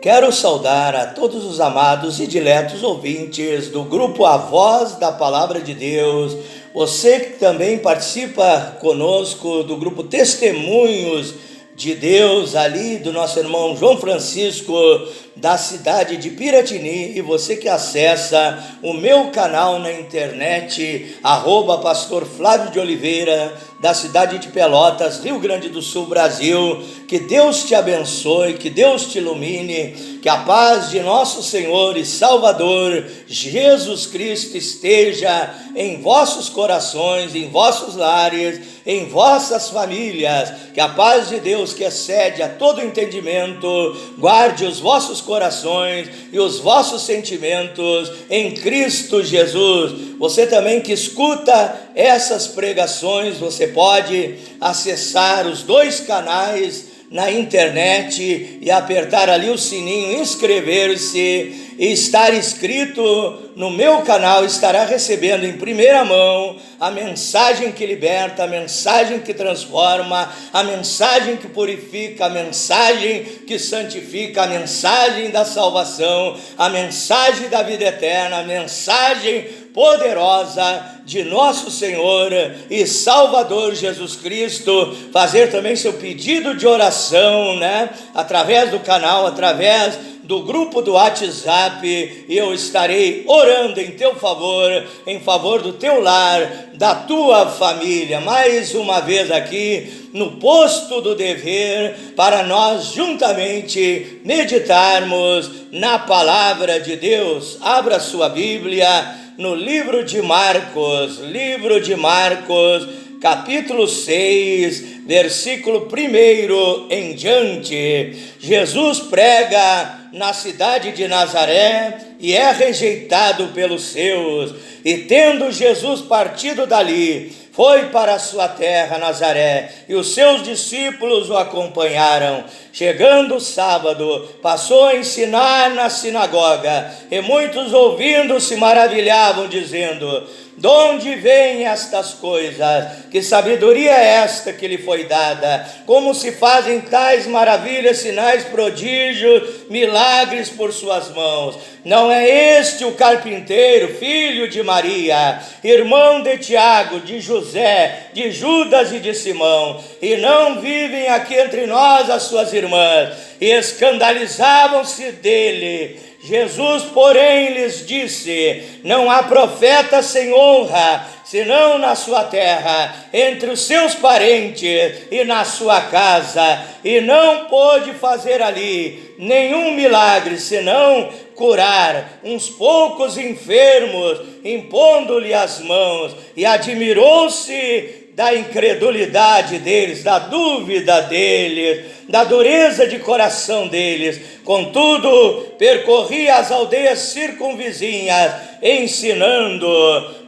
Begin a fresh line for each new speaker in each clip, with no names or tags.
Quero saudar a todos os amados e diletos ouvintes do grupo A Voz da Palavra de Deus. Você que também participa conosco do grupo Testemunhos de Deus, ali do nosso irmão João Francisco, da cidade de Piratini, e você que acessa o meu canal na internet, @pastor Flávio de Oliveira, da cidade de Pelotas, Rio Grande do Sul, Brasil. Que Deus te abençoe, que Deus te ilumine, que a paz de nosso Senhor e Salvador Jesus Cristo esteja em vossos corações, em vossos lares, em vossas famílias. Que a paz de Deus, que excede a todo entendimento, guarde os vossos corações e os vossos sentimentos em Cristo Jesus. Você também que escuta essas pregações, você pode acessar os 2 canais na internet e apertar ali o sininho, inscrever-se e estar inscrito no meu canal. Estará recebendo em primeira mão a mensagem que liberta, a mensagem que transforma, a mensagem que purifica, a mensagem que santifica, a mensagem da salvação, a mensagem da vida eterna, a mensagem poderosa de nosso Senhor e Salvador Jesus Cristo. Fazer também seu pedido de oração, através do canal, através do grupo do WhatsApp, e eu estarei orando em teu favor, em favor do teu lar, da tua família. Mais uma vez aqui no posto do dever, para nós juntamente meditarmos na palavra de Deus. Abra sua Bíblia no livro de Marcos, capítulo 6, versículo 1 em diante. Jesus prega na cidade de Nazaré e é rejeitado pelos seus. E tendo Jesus partido dali, foi para a sua terra, Nazaré, e os seus discípulos o acompanharam. Chegando o sábado, passou a ensinar na sinagoga, e muitos ouvindo se maravilhavam, dizendo: de onde vêm estas coisas? Que sabedoria é esta que lhe foi dada? Como se fazem tais maravilhas, sinais, prodígios, milagres por suas mãos? Não é este o carpinteiro, filho de Maria, irmão de Tiago, de José, de Judas e de Simão? E não vivem aqui entre nós as suas irmãs? E escandalizavam-se dele. Jesus, porém, lhes disse: não há profeta sem honra, senão na sua terra, entre os seus parentes e na sua casa. E não pôde fazer ali nenhum milagre, senão curar uns poucos enfermos, impondo-lhe as mãos. E admirou-se da incredulidade deles, da dúvida deles, da dureza de coração deles. Contudo, percorria as aldeias circunvizinhas, ensinando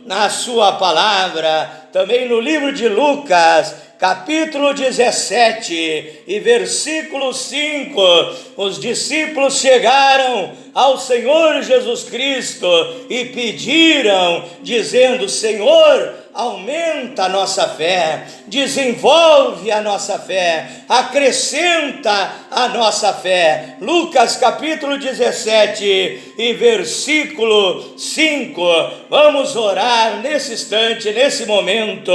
na sua palavra. Também no livro de Lucas, capítulo 17 e versículo 5, os discípulos chegaram ao Senhor Jesus Cristo e pediram, dizendo: Senhor, aumenta a nossa fé, desenvolve a nossa fé, acrescenta a nossa fé. Lucas capítulo 17 e versículo 5. Vamos orar nesse instante, nesse momento,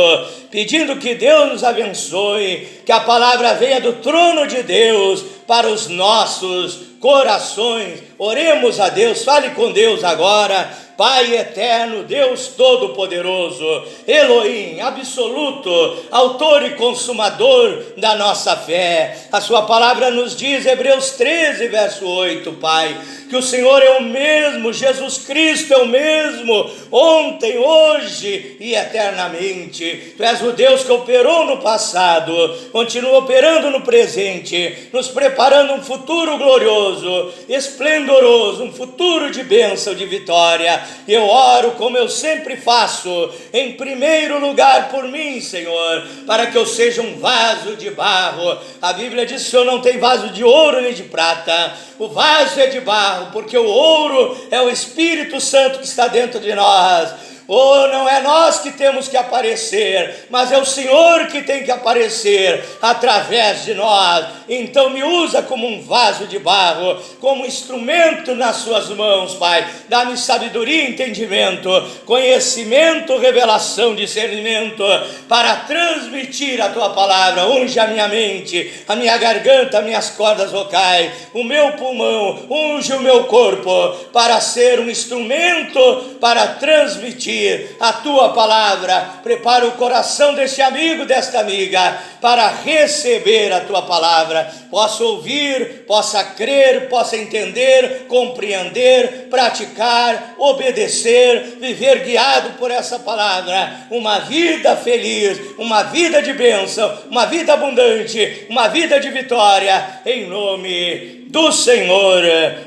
pedindo que Deus nos abençoe, que a palavra venha do trono de Deus para os nossos corações. Oremos a Deus, fale com Deus agora. Pai eterno, Deus todo-poderoso, Elohim absoluto, autor e consumador da nossa fé. A sua palavra nos diz, Hebreus 13, verso 8, Pai, que o Senhor é o mesmo, Jesus Cristo é o mesmo, ontem, hoje e eternamente. Tu és o Deus que operou no passado, continua operando no presente, nos preparando um futuro glorioso, esplendoroso, um futuro de bênção, de vitória. Eu oro como eu sempre faço, em primeiro lugar por mim, Senhor, para que eu seja um vaso de barro. A Bíblia diz que o Senhor não tem vaso de ouro nem de prata, o vaso é de barro, porque o ouro é o Espírito Santo que está dentro de nós. Oh, não é nós que temos que aparecer, mas é o Senhor que tem que aparecer através de nós. Então me usa como um vaso de barro, como instrumento nas suas mãos, Pai. Dá-me sabedoria e entendimento, conhecimento, revelação, discernimento, para transmitir a Tua palavra. Unge a minha mente, a minha garganta, as minhas cordas vocais, o meu pulmão, unge o meu corpo, para ser um instrumento para transmitir a Tua palavra. Prepara o coração deste amigo, desta amiga, para receber a Tua palavra. Possa ouvir, possa crer, possa entender, compreender, praticar, obedecer, viver guiado por essa palavra. Uma vida feliz, uma vida de bênção, uma vida abundante, uma vida de vitória, em nome do Senhor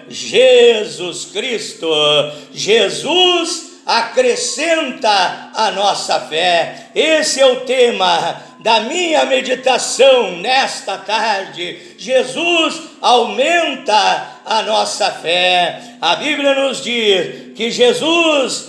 Jesus Cristo. Jesus acrescenta a nossa fé. Esse é o tema da minha meditação nesta tarde. Jesus aumenta a nossa fé. A Bíblia nos diz que Jesus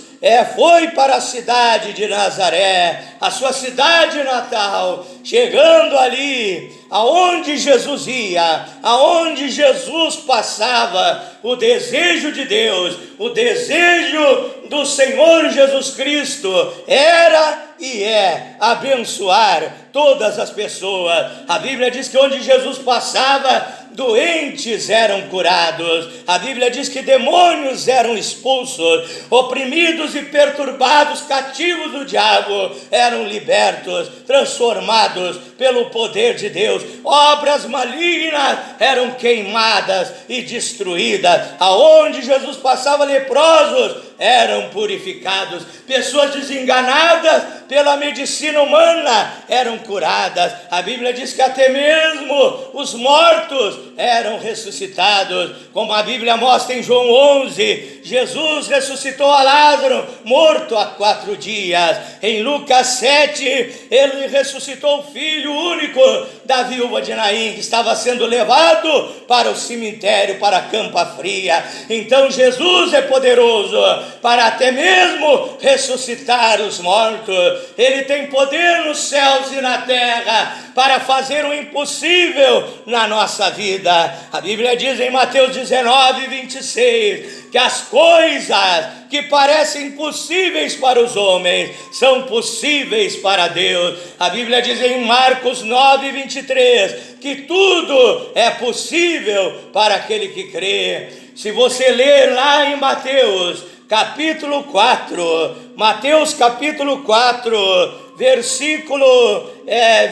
foi para a cidade de Nazaré, a sua cidade natal. Chegando ali, aonde Jesus ia, aonde Jesus passava, o desejo de Deus, o desejo do Senhor Jesus Cristo era e é abençoar todas as pessoas. A Bíblia diz que onde Jesus passava, doentes eram curados. A Bíblia diz que demônios eram expulsos, oprimidos e perturbados, cativos do diabo, eram libertos, transformados pelo poder de Deus. Obras malignas eram queimadas e destruídas. Aonde Jesus passava, leprosos eram purificados, pessoas desenganadas pela medicina humana eram curadas. A Bíblia diz que até mesmo os mortos eram ressuscitados, como a Bíblia mostra em João 11, Jesus ressuscitou a Lázaro, morto há 4 dias. Em Lucas 7, ele ressuscitou o filho único da viúva de Naim, que estava sendo levado para o cemitério, para a campa fria. Então Jesus é poderoso para até mesmo ressuscitar os mortos. Ele tem poder nos céus e na terra para fazer o impossível na nossa vida. A Bíblia diz em Mateus 19, 26, que as coisas que parecem impossíveis para os homens são possíveis para Deus. A Bíblia diz em Marcos 9, 23, que tudo é possível para aquele que crê. Se você ler lá em Mateus capítulo 4, Mateus capítulo 4, versículo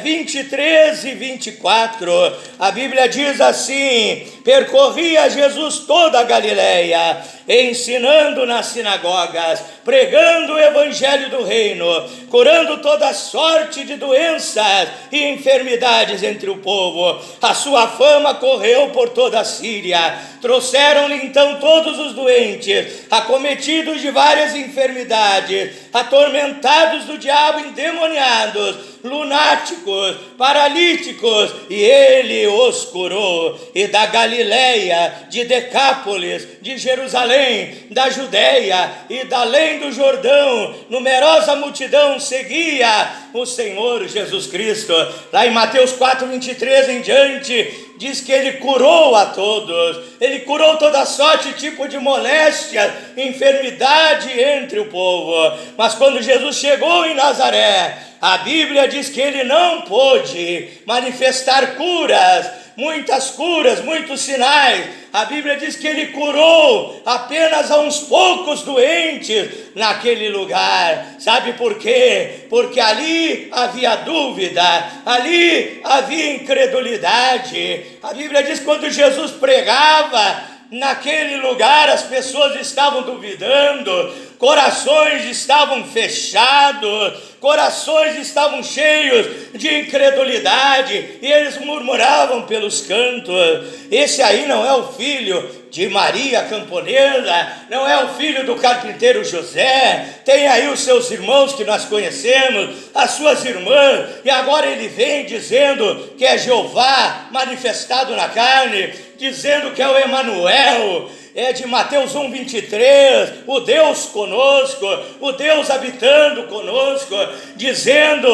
23 e 24, a Bíblia diz assim: percorria Jesus toda a Galileia, ensinando nas sinagogas, pregando o evangelho do reino, curando toda sorte de doenças e enfermidades entre o povo. A sua fama correu por toda a Síria. Trouxeram-lhe então todos os doentes, acometidos de várias enfermidades, atormentados do diabo, endemoniados, lunáticos, paralíticos, e ele os curou. E da Galileia, de Decápolis, de Jerusalém, da Judeia e da além do Jordão, numerosa multidão seguia o Senhor Jesus Cristo. Lá em Mateus 4, 23 em diante, diz que ele curou a todos. Ele curou toda sorte e tipo de moléstia, enfermidade entre o povo. Mas quando Jesus chegou em Nazaré, a Bíblia diz que ele não pôde manifestar muitas curas, muitos sinais. A Bíblia diz que ele curou apenas a uns poucos doentes naquele lugar. Sabe por quê? Porque ali havia dúvida, ali havia incredulidade. A Bíblia diz que quando Jesus pregava naquele lugar, as pessoas estavam duvidando, corações estavam fechados, corações estavam cheios de incredulidade, e eles murmuravam pelos cantos: esse aí não é o filho de Maria camponesa, não é o filho do carpinteiro José? Tem aí os seus irmãos que nós conhecemos, as suas irmãs, e agora ele vem dizendo que é Jeová manifestado na carne, dizendo que é o Emanuel. de Mateus 1:23, o Deus conosco, o Deus habitando conosco, dizendo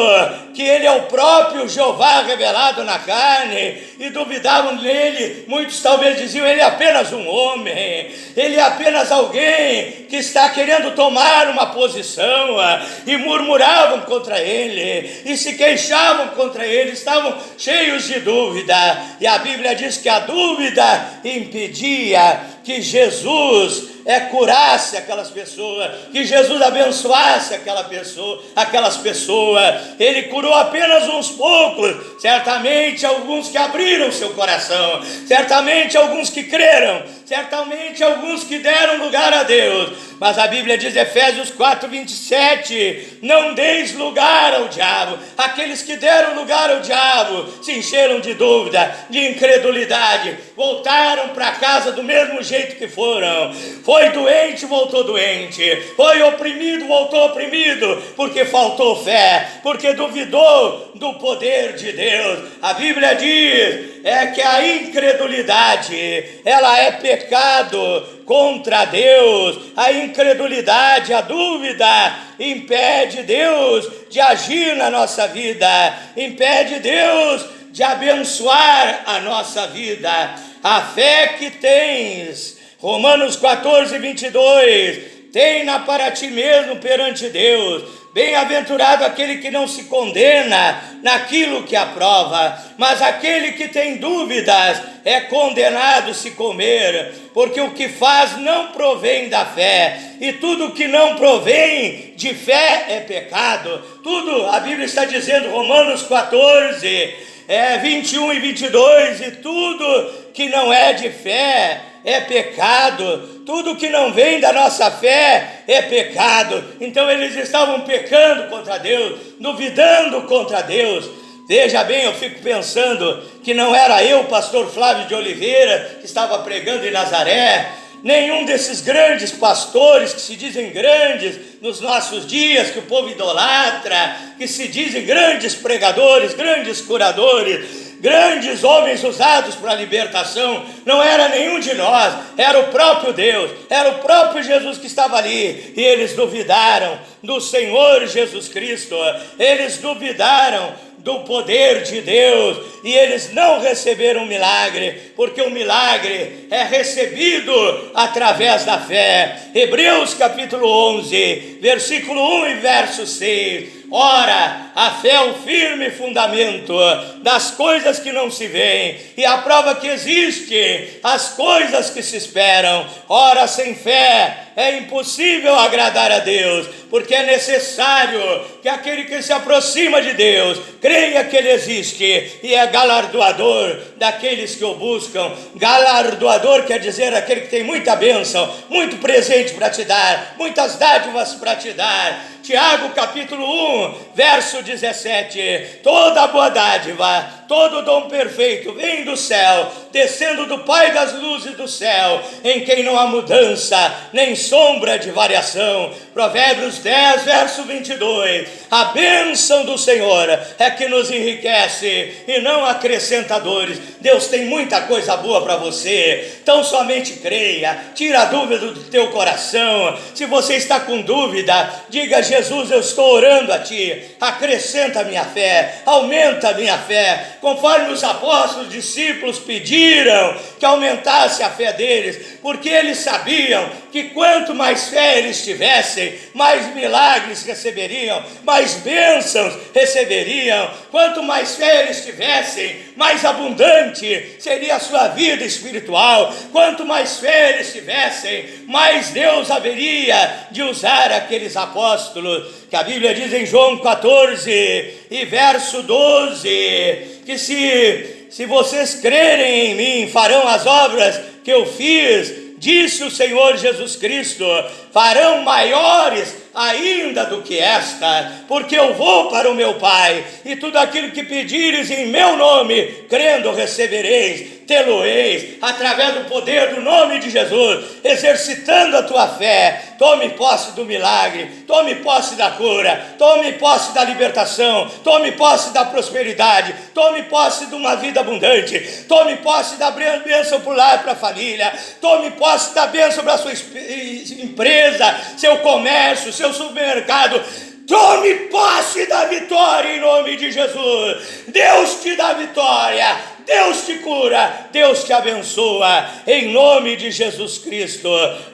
que Ele é o próprio Jeová revelado na carne, e duvidavam nele. Muitos talvez diziam: Ele é apenas um homem, Ele é apenas alguém que está querendo tomar uma posição, e murmuravam contra Ele, e se queixavam contra Ele, estavam cheios de dúvida, e a Bíblia diz que a dúvida impedia que Jesus curasse aquelas pessoas, que Jesus abençoasse aquelas pessoas. Ele curou apenas uns poucos, certamente alguns que abriram seu coração, certamente alguns que creram, certamente alguns que deram lugar a Deus. Mas a Bíblia diz, Efésios 4:27, não deis lugar ao diabo. Aqueles que deram lugar ao diabo se encheram de dúvida, de incredulidade, voltaram para casa do mesmo jeito que foram. Foi doente, voltou doente. Foi oprimido, voltou oprimido, porque faltou fé, porque duvidou do poder de Deus. A Bíblia diz que a incredulidade, ela é pecado contra Deus. A incredulidade, a dúvida, impede Deus de agir na nossa vida, impede Deus de abençoar a nossa vida. A fé que tens, Romanos 14:22, tem-na para ti mesmo perante Deus. Bem-aventurado aquele que não se condena naquilo que aprova, mas aquele que tem dúvidas é condenado se comer, porque o que faz não provém da fé, e tudo que não provém de fé é pecado. Tudo, a Bíblia está dizendo, Romanos 14, 21 e 22, e tudo que não é de fé é pecado, tudo que não vem da nossa fé é pecado. Então eles estavam pecando contra Deus, duvidando contra Deus. Veja bem, eu fico pensando que não era eu, pastor Flávio de Oliveira, que estava pregando em Nazaré, nenhum desses grandes pastores que se dizem grandes nos nossos dias, que o povo idolatra, que se dizem grandes pregadores, grandes curadores, grandes homens usados para a libertação. Não era nenhum de nós, era o próprio Deus, era o próprio Jesus que estava ali, e eles duvidaram do Senhor Jesus Cristo, eles duvidaram do poder de Deus, e eles não receberam o milagre, porque o milagre é recebido através da fé. Hebreus capítulo 11, versículo 1 e verso 6. Ora, a fé é o firme fundamento das coisas que não se veem, e a prova que existe as coisas que se esperam. Ora, sem fé é impossível agradar a Deus, porque é necessário que aquele que se aproxima de Deus creia que Ele existe, e é galardoador daqueles que o buscam. Galardoador quer dizer aquele que tem muita bênção, muito presente para te dar, muitas dádivas para te dar. Tiago capítulo 1, verso 17, toda boa dádiva, todo dom perfeito vem do céu, descendo do Pai das luzes do céu, em quem não há mudança, nem sombra de variação. Provérbios 10, verso 22, a bênção do Senhor é que nos enriquece e não acrescenta dores. Deus tem muita coisa boa para você, então somente creia, tira a dúvida do teu coração. Se você está com dúvida, diga: Jesus, eu estou orando a Ti, acrescenta a minha fé, aumenta a minha fé, conforme os apóstolos, discípulos pediram que aumentasse a fé deles, porque eles sabiam que quanto mais fé eles tivessem, mais milagres receberiam, mais bênçãos receberiam. Quanto mais fé eles tivessem, mais abundante seria a sua vida espiritual. Quanto mais fé eles tivessem, mais Deus haveria de usar aqueles apóstolos, que a Bíblia diz em João 14 e verso 12, que se vocês crerem em mim, farão as obras que eu fiz, disse o Senhor Jesus Cristo, farão maiores ainda do que esta, porque eu vou para o meu Pai, e tudo aquilo que pedires em meu nome, crendo, recebereis. tê-lo-eis, através do poder do nome de Jesus, exercitando a tua fé. Tome posse do milagre, tome posse da cura, tome posse da libertação, tome posse da prosperidade, tome posse de uma vida abundante, tome posse da bênção para o lar, para a família, tome posse da bênção para a sua empresa, seu comércio, seu supermercado. Tome posse da vitória em nome de Jesus. Deus te dá vitória, Deus te cura, Deus te abençoa, em nome de Jesus Cristo.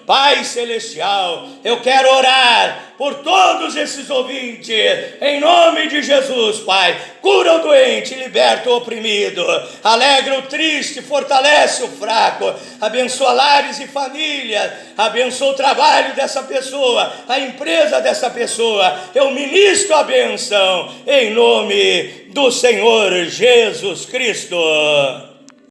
Pai Celestial, eu quero orar por todos esses ouvintes, em nome de Jesus, Pai. Cura o doente, liberta o oprimido, alegra o triste, fortalece o fraco, abençoa lares e famílias, abençoa o trabalho dessa pessoa, a empresa dessa pessoa. Eu ministro a bênção, em nome do Senhor Jesus Cristo.